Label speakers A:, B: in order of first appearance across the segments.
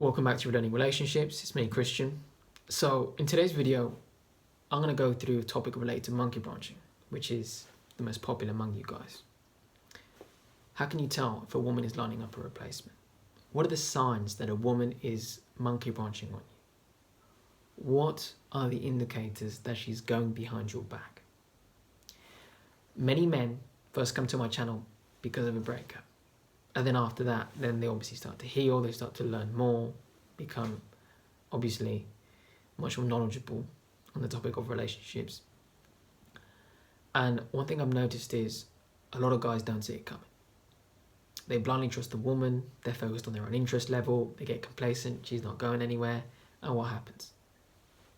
A: Welcome back to Relearning Relationships. It's me, Christian. So in today's video, I'm going to go through a topic related to monkey branching, which is the most popular among you guys. How can you tell if a woman is lining up a replacement? What are the signs that a woman is monkey branching on you? What are the indicators that she's going behind your back? Many men first come to my channel because of a breakup. And then after that, then they obviously start to heal, they start to learn more, become obviously much more knowledgeable on the topic of relationships. And one thing I've noticed is a lot of guys don't see it coming. They blindly trust the woman, they're focused on their own interest level, they get complacent, she's not going anywhere, and what happens?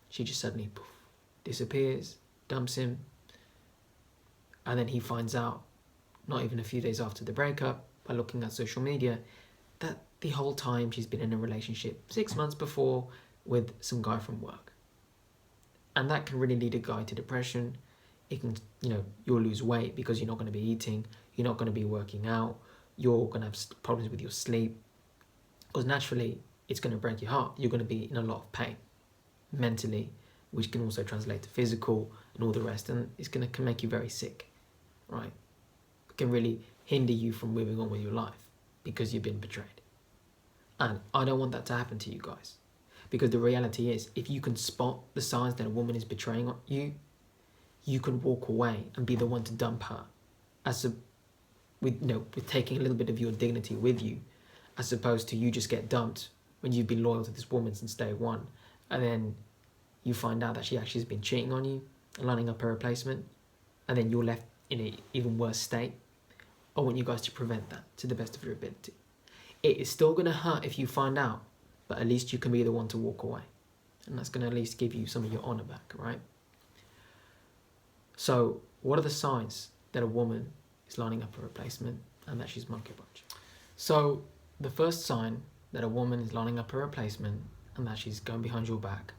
A: She just suddenly poof, disappears, dumps him, and then he finds out, not even a few days after the breakup, by looking at social media, that the whole time she's been in a relationship 6 months before with some guy from work. And that can really lead a guy to depression. It can, you'll lose weight because you're not going to be eating, you're not going to be working out, you're going to have problems with your sleep, because naturally it's going to break your heart. You're going to be in a lot of pain mentally, which can also translate to physical and all the rest, and it's going to make you very sick, right? It can really hinder you from moving on with your life because you've been betrayed. And I don't want that to happen to you guys, because the reality is, if you can spot the signs that a woman is betraying you, you can walk away and be the one to dump her, with taking a little bit of your dignity with you, as opposed to you just get dumped when you've been loyal to this woman since day one, and then you find out that she actually has been cheating on you and lining up a replacement, and then you're left in an even worse state. I want you guys to prevent that to the best of your ability. It is still going to hurt if you find out, but at least you can be the one to walk away. And that's going to at least give you some of your honor back, right? So, what are the signs that a woman is lining up a replacement and that she's monkey branching? So, the first sign that a woman is lining up a replacement and that she's going behind your back,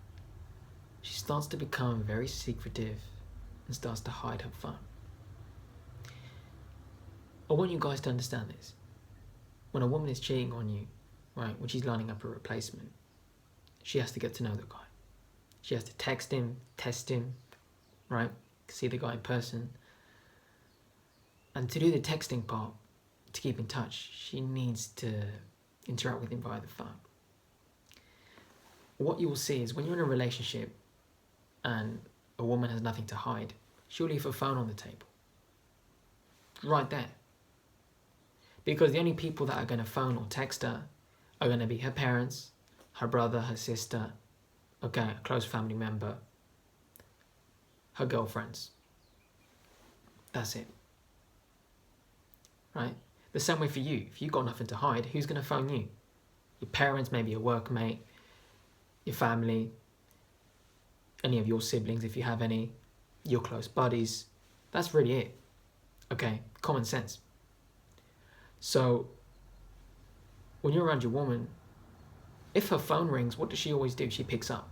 A: she starts to become very secretive and starts to hide her phone. I want you guys to understand this. When a woman is cheating on you, right, when she's lining up a replacement, she has to get to know the guy. She has to text him, test him, right, see the guy in person. And to do the texting part, to keep in touch, she needs to interact with him via the phone. What you will see is when you're in a relationship and a woman has nothing to hide, she'll leave her phone on the table. Right there. Because the only people that are going to phone or text her are going to be her parents, her brother, her sister, okay, a close family member, her girlfriends. That's it. Right? The same way for you. If you've got nothing to hide, who's going to phone you? Your parents, maybe a workmate, your family, any of your siblings if you have any, your close buddies. That's really it. Okay, common sense. So, when you're around your woman, if her phone rings, what does she always do? She picks up.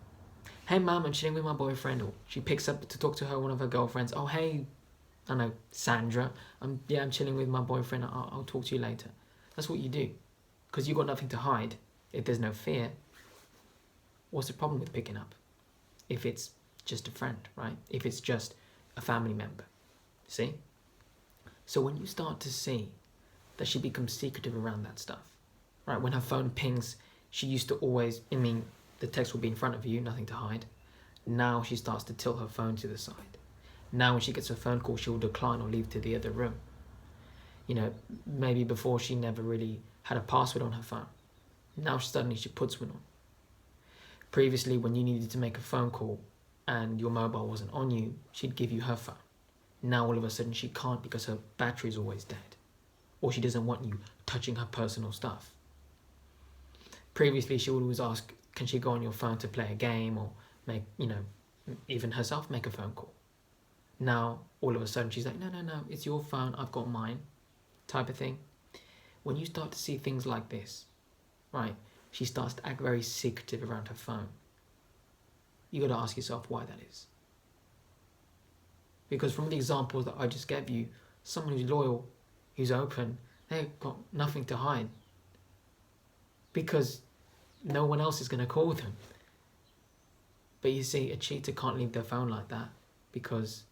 A: Hey mom, I'm chilling with my boyfriend. Or she picks up to talk to one of her girlfriends. Oh hey, I know, Sandra. I'm chilling with my boyfriend. I'll talk to you later. That's what you do. Because you've got nothing to hide. If there's no fear, what's the problem with picking up? If it's just a friend, right? If it's just a family member. See? So when you start to see that she becomes secretive around that stuff, right? When her phone pings, she used to always, the text will be in front of you, nothing to hide. Now she starts to tilt her phone to the side. Now when she gets a phone call, she'll decline or leave to the other room. Maybe before she never really had a password on her phone. Now suddenly she puts one on. Previously, when you needed to make a phone call and your mobile wasn't on you, she'd give you her phone. Now all of a sudden she can't because her battery is always dead. Or she doesn't want you touching her personal stuff. Previously, she would always ask, can she go on your phone to play a game or make, even herself make a phone call. Now, all of a sudden, she's like, no, it's your phone, I've got mine, type of thing. When you start to see things like this, right, she starts to act very secretive around her phone. You got to ask yourself why that is. Because from the examples that I just gave you, someone who's loyal, who's open, they've got nothing to hide. Because No one else is going to call them. But you see, a cheater can't leave their phone like that because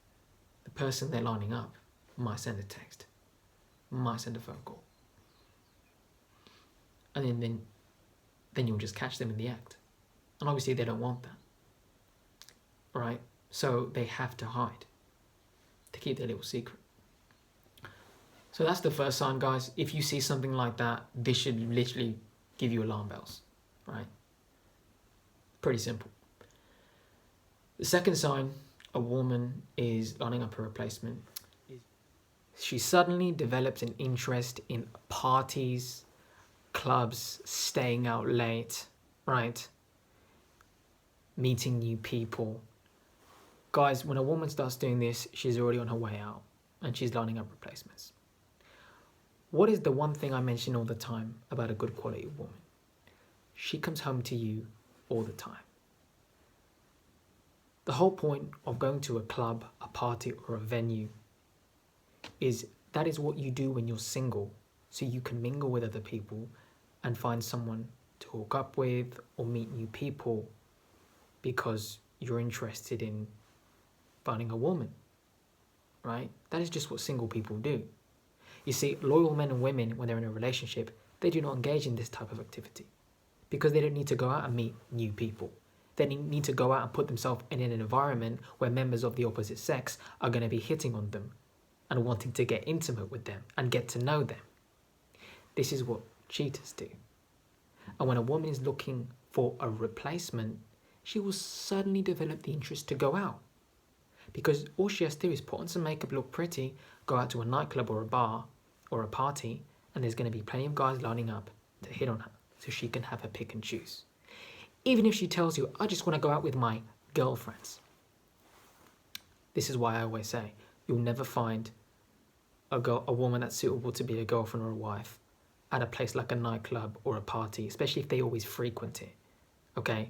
A: the person they're lining up might send a text, might send a phone call. And then you'll just catch them in the act. And obviously they don't want that, right? So they have to hide to keep their little secret. So that's the first sign, guys. If you see something like that, this should literally give you alarm bells, right? Pretty simple. The second sign a woman is lining up a replacement, she suddenly develops an interest in parties, clubs, staying out late, right? Meeting new people. Guys, when a woman starts doing this, she's already on her way out and she's lining up replacements. What is the one thing I mention all the time about a good quality woman? She comes home to you all the time. The whole point of going to a club, a party, or a venue is that is what you do when you're single, so you can mingle with other people and find someone to hook up with or meet new people because you're interested in finding a woman, right? That is just what single people do. You see, loyal men and women, when they're in a relationship, they do not engage in this type of activity because they don't need to go out and meet new people. They need to go out and put themselves in an environment where members of the opposite sex are going to be hitting on them and wanting to get intimate with them and get to know them. This is what cheaters do. And when a woman is looking for a replacement, she will suddenly develop the interest to go out. Because all she has to do is put on some makeup, look pretty, go out to a nightclub or a bar or a party, and there's going to be plenty of guys lining up to hit on her so she can have her pick and choose. Even if she tells you, I just want to go out with my girlfriends. This is why I always say, you'll never find a woman that's suitable to be a girlfriend or a wife at a place like a nightclub or a party, especially if they always frequent it, okay?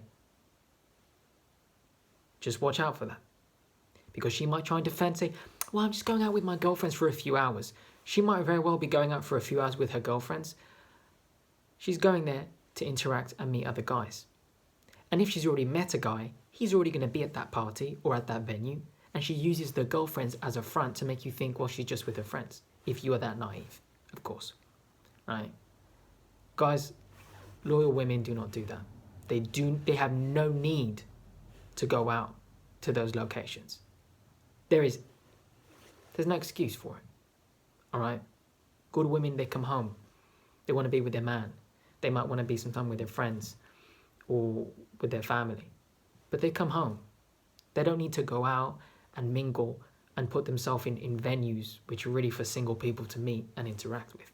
A: Just watch out for that. Because she might try and defend, say, well, I'm just going out with my girlfriends for a few hours. She might very well be going out for a few hours with her girlfriends. She's going there to interact and meet other guys. And if she's already met a guy, he's already going to be at that party or at that venue, and she uses the girlfriends as a front to make you think, well, she's just with her friends, if you are that naive, of course, right? Guys, loyal women do not do that. They have no need to go out to those locations. There's no excuse for it, all right? Good women, they come home. They want to be with their man. They might want to be some time with their friends or with their family, but they come home. They don't need to go out and mingle and put themselves in venues which are really for single people to meet and interact with.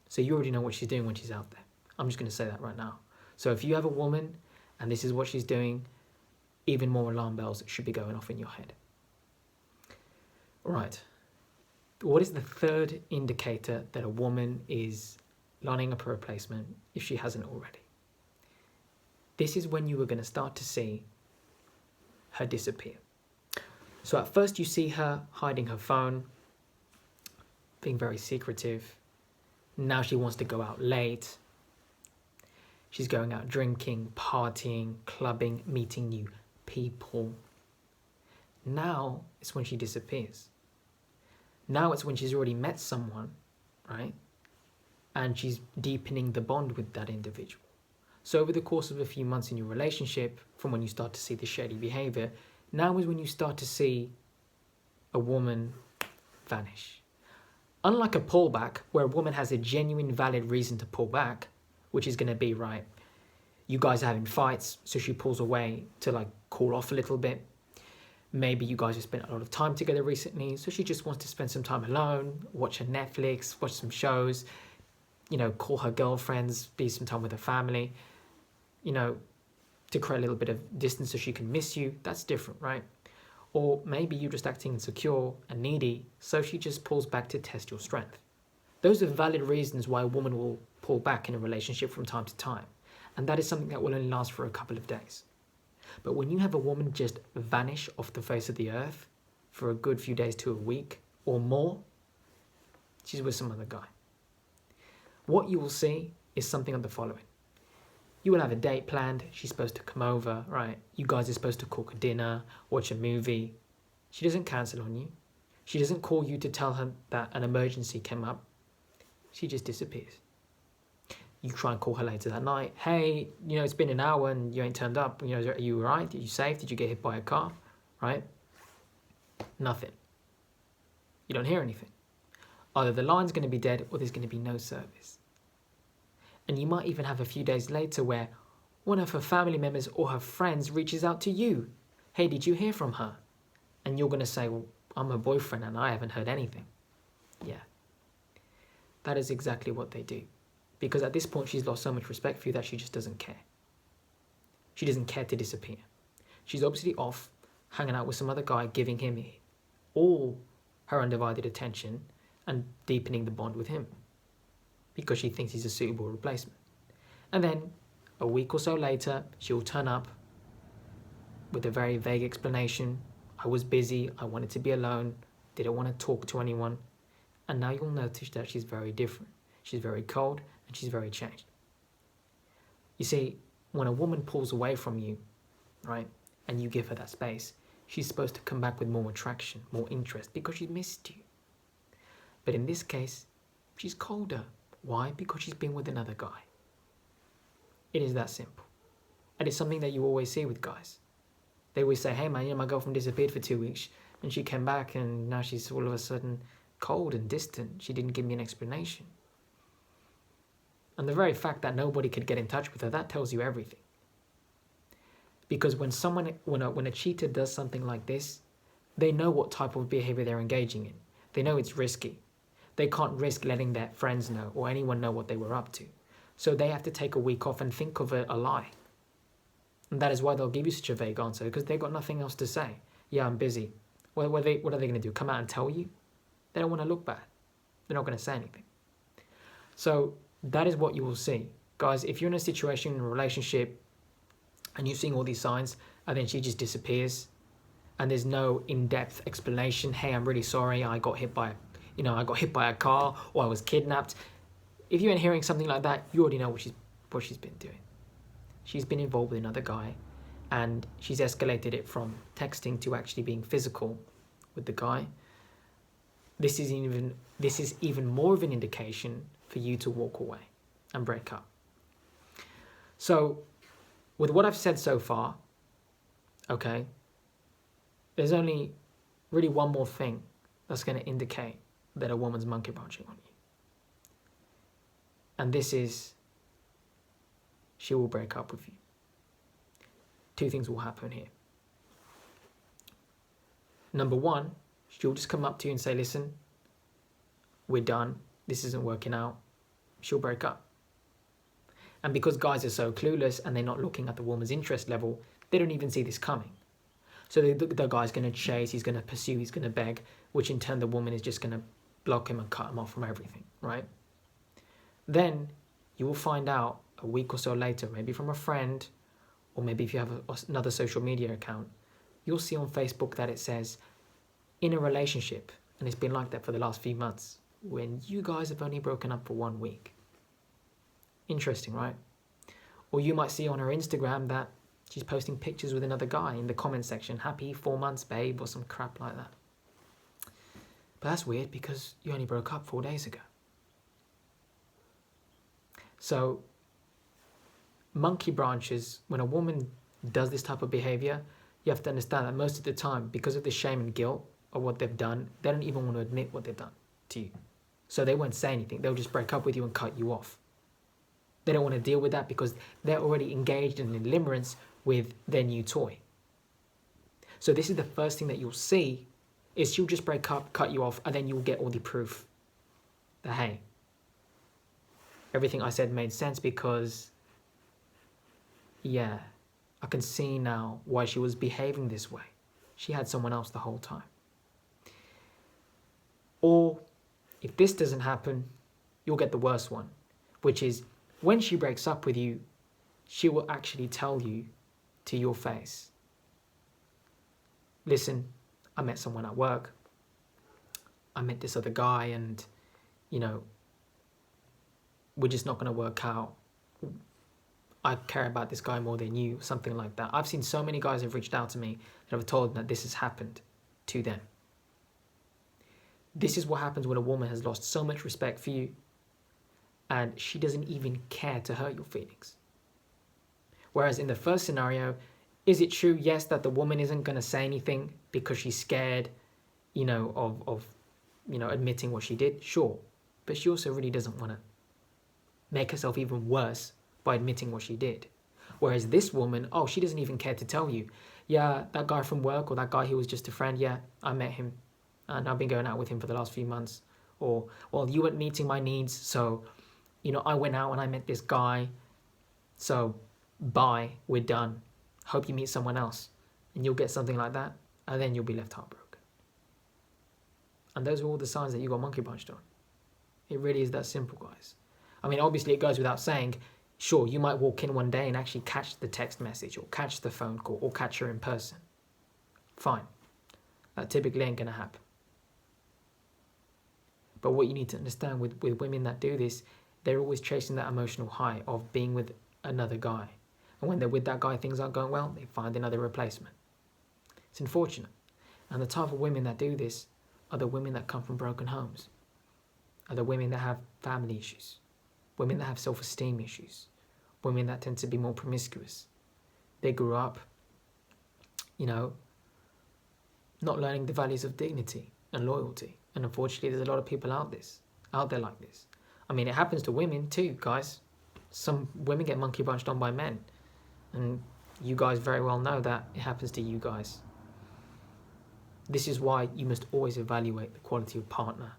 A: So you already know what she's doing when she's out there. I'm just going to say that right now. So if you have a woman and this is what she's doing, even more alarm bells should be going off in your head. Right. What is the third indicator that a woman is lining up a replacement if she hasn't already? This is when you are going to start to see her disappear. So at first you see her hiding her phone, being very secretive. Now she wants to go out late. She's going out drinking, partying, clubbing, meeting new people. Now it's when she disappears. Now it's when she's already met someone, right? And she's deepening the bond with that individual. So over the course of a few months in your relationship, from when you start to see the shady behavior, now is when you start to see a woman vanish. Unlike a pullback, where a woman has a genuine valid reason to pull back, which is going to be, right, you guys are having fights, so she pulls away to like cool off a little bit. Maybe you guys have spent a lot of time together recently, so she just wants to spend some time alone, watch her Netflix, watch some shows, you know, call her girlfriends, be some time with her family, you know, to create a little bit of distance so she can miss you. That's different, right? Or maybe you're just acting insecure and needy, so she just pulls back to test your strength. Those are valid reasons why a woman will pull back in a relationship from time to time. And that is something that will only last for a couple of days. But when you have a woman just vanish off the face of the earth for a good few days to a week or more, she's with some other guy. What you will see is something of the following. You will have a date planned. She's supposed to come over, right? You guys are supposed to cook a dinner, watch a movie. She doesn't cancel on you. She doesn't call you to tell her that an emergency came up. She just disappears. You try and call her later that night. Hey, it's been an hour and you ain't turned up. Are you all right? Are you safe? Did you get hit by a car? Right? Nothing. You don't hear anything. Either the line's going to be dead or there's going to be no service. And you might even have a few days later where one of her family members or her friends reaches out to you. Hey, did you hear from her? And you're going to say, well, I'm her boyfriend and I haven't heard anything. Yeah. That is exactly what they do. Because at this point, she's lost so much respect for you that she just doesn't care. She doesn't care to disappear. She's obviously off, hanging out with some other guy, giving him all her undivided attention and deepening the bond with him. Because she thinks he's a suitable replacement. And then, a week or so later, she'll turn up with a very vague explanation. I was busy, I wanted to be alone, didn't want to talk to anyone. And now you'll notice that she's very different. She's very cold and she's very changed. You see, when a woman pulls away from you, right, and you give her that space, she's supposed to come back with more attraction, more interest, because she missed you. But in this case, she's colder. Why? Because she's been with another guy. It is that simple. And it's something that you always see with guys. They always say, hey man, my girlfriend disappeared for 2 weeks and she came back and now she's all of a sudden cold and distant. She didn't give me an explanation. And the very fact that nobody could get in touch with her, that tells you everything. Because when a cheater does something like this, they know what type of behavior they're engaging in. They know it's risky. They can't risk letting their friends know or anyone know what they were up to. So they have to take a week off and think of a lie. And that is why they'll give you such a vague answer, because they've got nothing else to say. Yeah, I'm busy. What are they going to do? Come out and tell you? They don't want to look bad. They're not going to say anything. So that is what you will see. Guys, if you're in a situation, in a relationship, and you're seeing all these signs, and then she just disappears, and there's no in-depth explanation, hey, I'm really sorry, I got hit by a car, or I was kidnapped. If you're hearing something like that, you already know what she's been doing. She's been involved with another guy, and she's escalated it from texting to actually being physical with the guy. This is even more of an indication for you to walk away and break up. So, with what I've said so far, okay, there's only really one more thing that's going to indicate that a woman's monkey branching on you. And this is, she will break up with you. Two things will happen here. Number one, she'll just come up to you and say, listen, we're done. This isn't working out. She'll break up. And because guys are so clueless and they're not looking at the woman's interest level, they don't even see this coming. So the guy's going to chase, he's going to pursue, he's going to beg, which in turn the woman is just going to block him and cut him off from everything, right? Then you will find out a week or so later, maybe from a friend, or maybe if you have another social media account, you'll see on Facebook that it says, in a relationship, and it's been like that for the last few months, when you guys have only broken up for 1 week. Interesting, right? Or you might see on her Instagram that she's posting pictures with another guy in the comment section, happy 4 months, babe, or some crap like that. But that's weird because you only broke up 4 days ago. So, monkey branches, when a woman does this type of behavior, you have to understand that most of the time, because of the shame and guilt of what they've done, they don't even want to admit what they've done to you. So they won't say anything. They'll just break up with you and cut you off. They don't want to deal with that because they're already engaged in limerence with their new toy. So this is the first thing that you'll see, is she'll just break up, cut you off, and then you'll get all the proof that, hey, everything I said made sense because, yeah, I can see now why she was behaving this way. She had someone else the whole time. Or if this doesn't happen, you'll get the worst one, which is when she breaks up with you, she will actually tell you to your face, listen, I met someone at work. I met this other guy and, we're just not going to work out. I care about this guy more than you, something like that. I've seen so many guys have reached out to me that have told them that this has happened to them. This is what happens when a woman has lost so much respect for you and she doesn't even care to hurt your feelings. Whereas in the first scenario, is it true, yes, that the woman isn't going to say anything because she's scared, of admitting what she did? Sure. But she also really doesn't want to make herself even worse by admitting what she did. Whereas this woman, she doesn't even care to tell you. Yeah, that guy from work, or that guy who was just a friend, yeah, I met him and I've been going out with him for the last few months. Or, well, you weren't meeting my needs, so, I went out and I met this guy, so bye, we're done. Hope you meet someone else. And you'll get something like that, and then you'll be left heartbroken. And those are all the signs that you got monkey punched on. It really is that simple, guys. I mean, obviously it goes without saying, sure, you might walk in one day and actually catch the text message or catch the phone call or catch her in person. Fine. That typically ain't going to happen. But what you need to understand with women that do this, they're always chasing that emotional high of being with another guy. And when they're with that guy, things aren't going well, they find another replacement. It's unfortunate. And the type of women that do this are the women that come from broken homes, are the women that have family issues, women that have self-esteem issues, women that tend to be more promiscuous. They grew up, not learning the values of dignity and loyalty. And unfortunately, there's a lot of people out there like this. I mean, it happens to women too, guys. Some women get monkey punched on by men. And you guys very well know that it happens to you guys. This is why you must always evaluate the quality of partner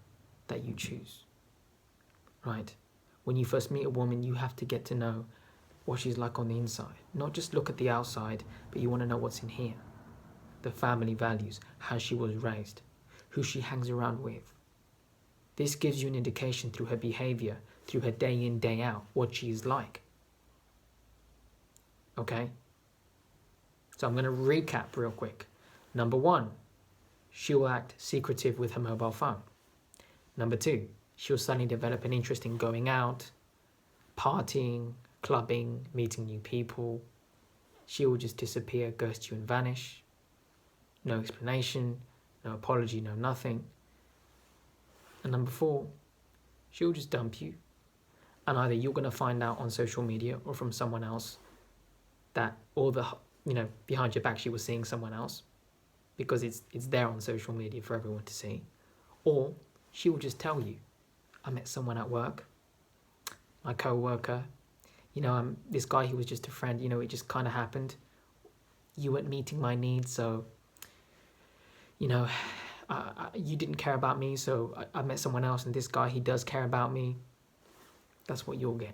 A: that you choose, right? When you first meet a woman, you have to get to know what she's like on the inside. Not just look at the outside, but you want to know what's in here. The family values, how she was raised, who she hangs around with. This gives you an indication through her behavior, through her day in, day out, what she's like. Okay? So I'm going to recap real quick. Number 1, she will act secretive with her mobile phone. Number 2, she'll suddenly develop an interest in going out, partying, clubbing, meeting new people. She will just disappear, ghost you and vanish. No explanation, no apology, no nothing. And number 4, she'll just dump you. And either you're going to find out on social media or from someone else that behind your back she was seeing someone else, because it's there on social media for everyone to see. Or she will just tell you, I met someone at work, my co-worker, this guy who was just a friend, it just kind of happened. You weren't meeting my needs, so, you didn't care about me, so I met someone else, and this guy, he does care about me. That's what you'll get.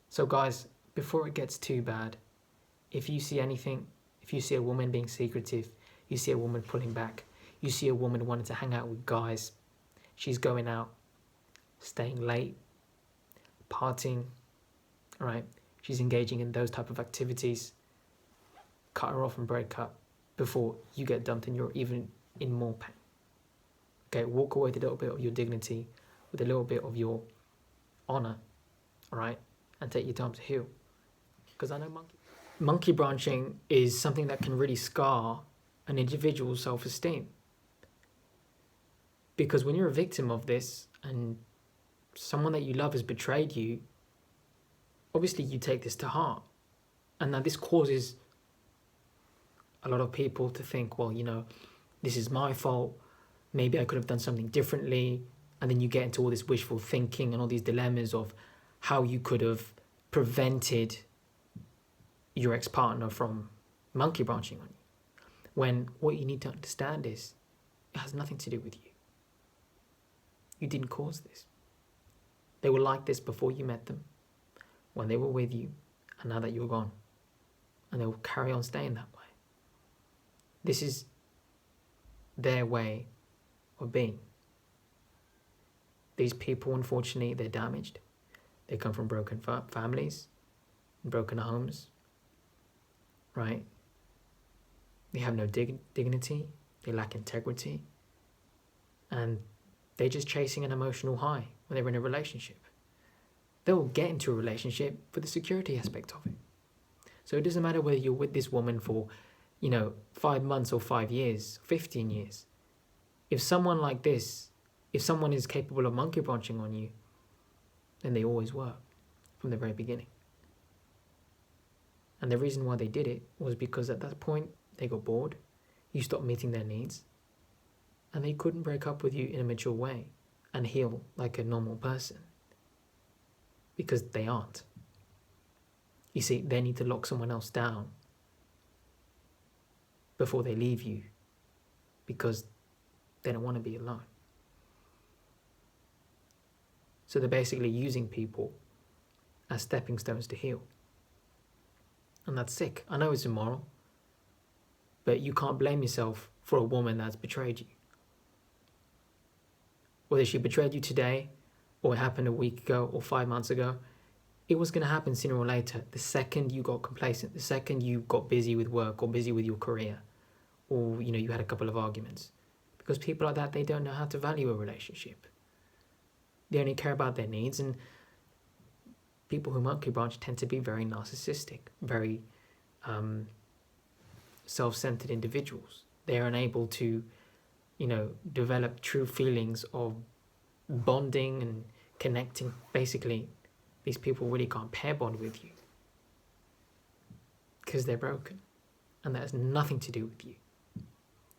A: So guys, before it gets too bad, if you see anything, if you see a woman being secretive, you see a woman pulling back, you see a woman wanting to hang out with guys, she's going out, staying late, partying, right? She's engaging in those type of activities, cut her off and break up before you get dumped and you're even in more pain. Okay, walk away with a little bit of your dignity, with a little bit of your honor, all right? And take your time to heal. Because I know monkey branching is something that can really scar an individual's self-esteem. Because when you're a victim of this and someone that you love has betrayed you, obviously you take this to heart. And now this causes a lot of people to think, well, this is my fault. Maybe I could have done something differently. And then you get into all this wishful thinking and all these dilemmas of how you could have prevented your ex-partner from monkey branching on you. When what you need to understand is it has nothing to do with you. You didn't cause this. They were like this before you met them, when they were with you, and now that you're gone. And they will carry on staying that way. This is their way of being. These people, unfortunately, they're damaged. They come from broken families, broken homes, right? They have no dignity, they lack integrity, and they're just chasing an emotional high when they're in a relationship. they'll get into a relationship for the security aspect of it. So it doesn't matter whether you're with this woman for, 5 months or 5 years, 15 years. If someone like this, if someone is capable of monkey branching on you, then they always were from the very beginning. And the reason why they did it was because at that point they got bored, you stopped meeting their needs, and they couldn't break up with you in a mature way and heal like a normal person. Because they aren't. You see, they need to lock someone else down before they leave you because they don't want to be alone. So they're basically using people as stepping stones to heal. And that's sick. I know it's immoral, but you can't blame yourself for a woman that's betrayed you. Whether she betrayed you today, or it happened a week ago, or 5 months ago, it was going to happen sooner or later. The second you got complacent, the second you got busy with work or busy with your career, or you had a couple of arguments. Because people like that, they don't know how to value a relationship. They only care about their needs, and people who monkey branch tend to be very narcissistic, very self-centered individuals. They are unable to, develop true feelings of bonding and connecting. Basically, these people really can't pair bond with you because they're broken, and that has nothing to do with you.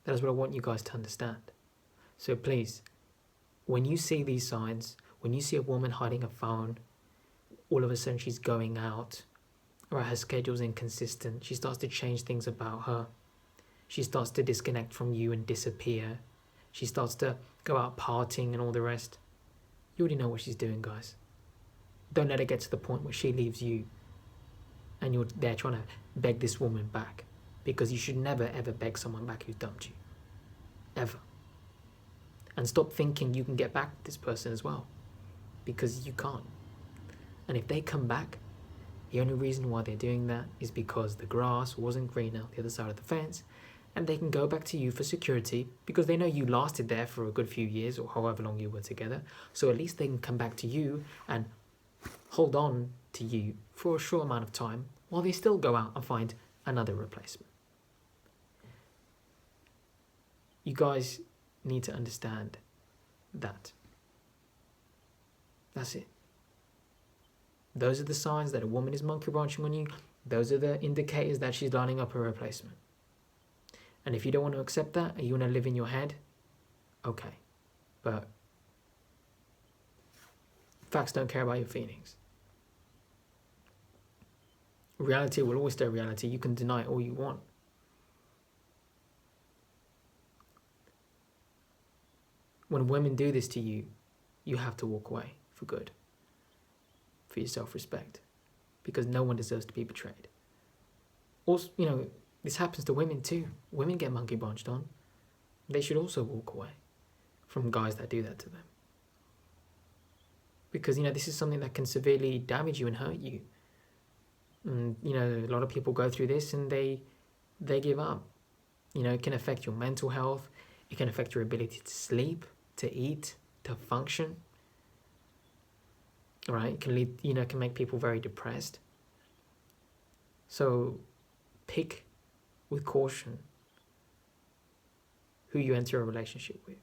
A: That is what I want you guys to understand. So please, when you see these signs, when you see a woman hiding a phone, all of a sudden she's going out, or her schedule's inconsistent, she starts to change things about her, she starts to disconnect from you and disappear, she starts to go out partying and all the rest, you already know what she's doing, guys. Don't let her get to the point where she leaves you and you're there trying to beg this woman back, because you should never ever beg someone back who's dumped you. Ever. And stop thinking you can get back with this person as well, because you can't. And if they come back, the only reason why they're doing that is because the grass wasn't greener on the other side of the fence, and they can go back to you for security because they know you lasted there for a good few years or however long you were together. So at least they can come back to you and hold on to you for a short amount of time while they still go out and find another replacement. You guys need to understand that. That's it. Those are the signs that a woman is monkey branching on you. Those are the indicators that she's lining up a replacement. And if you don't want to accept that and you want to live in your head, okay. But facts don't care about your feelings. Reality will always stay reality. You can deny it all you want. When women do this to you, you have to walk away for good. For your self-respect. Because no one deserves to be betrayed. Also, this happens to women too. Women get monkey branched on. They should also walk away from guys that do that to them. Because, this is something that can severely damage you and hurt you. And, a lot of people go through this and they give up. It can affect your mental health. It can affect your ability to sleep, to eat, to function. Right? It can lead, can make people very depressed. So pick with caution who you enter a relationship with.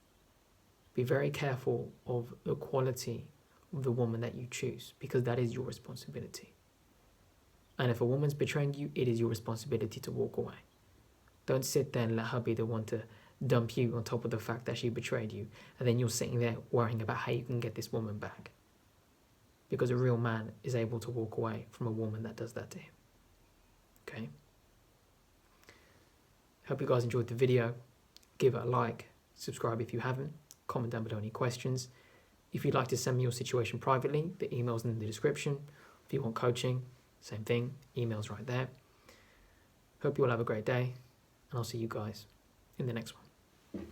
A: Be very careful of the quality of the woman that you choose, because that is your responsibility. And if a woman's betraying you, it is your responsibility to walk away. Don't sit there and let her be the one to dump you on top of the fact that she betrayed you, and then you're sitting there worrying about how you can get this woman back. Because a real man is able to walk away from a woman that does that to him. Okay? Hope you guys enjoyed the video. Give it a like, subscribe if you haven't, comment down below any questions. If you'd like to send me your situation privately, the email's in the description. If you want coaching, same thing, email's right there. Hope you all have a great day, and I'll see you guys in the next one.